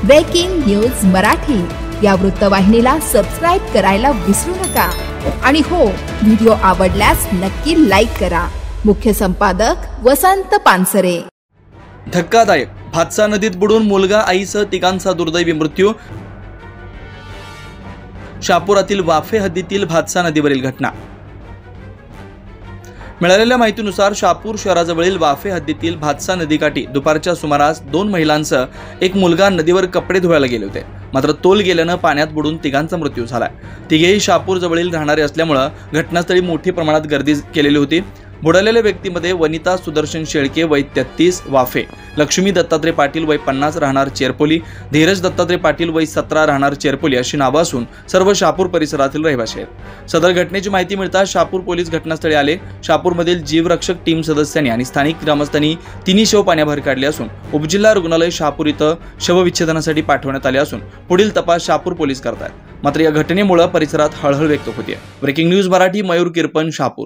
Breaking news Marathi या वृत्तवाहिनीला subscribe करायला विसरू नका आणि हो, व्हिडिओ आवडल्यास नक्की लाईक करा। मुख्य संपादक वसंत पानसरे। धक्कादायक भातसा नदीत बुडून मुलगा आईसह तिघांचा दुर्दैवी मृत्यू। शहापुरातील वाफे हद्दीतील भातसा नदीवरील घटना। मिळालेल्या माहितीनुसार शहापूर शहराजवळील वाफे हद्दीतील भातसा नदीकाठी दुपारच्या सुमारास 2 महिलांसह एक मुलगा नदीवर कपडे धुवायला गेले होते। मात्र तोल गेल्यानं पाण्यात बुडून तिघांचा मृत्यू झाला। तिघेही शहापूर जवळील राहणारे असल्यामुळे घटनास्थळी मोठी प्रमाणात गर्दी केलेली होती। बुडालेल्या व्यक्तीमध्ये वनिता सुदर्शन शेळके वय 33 वाफे, लक्ष्मी दत्तात्रय पाटील वय 50 राहणार चेरपोली, धीरज दत्तात्रय पाटील वय 17 राहणार चेरपोली अशी नावे असून सर्व शहापूर परिसरातील रहिवासी आहेत। सदर घटनेची माहिती मिळताच शहापूर पोलीस घटनास्थळी आले। शहापूरमधील जीवरक्षक टीम सदस्यांनी आणि स्थानिक ग्रामस्थांनी तिन्ही शव पाण्याबाहेर काढले असून उपजिल्हा रुग्णालय शहापूर इथं शवविच्छेदनासाठी पाठवण्यात आले असून पुढील तपास शहापूर पोलीस करतात। मात्र या घटनेमुळे परिसरात हळहळ व्यक्त होते। Breaking news Marathi, Mayur Kirpan, Shahapur.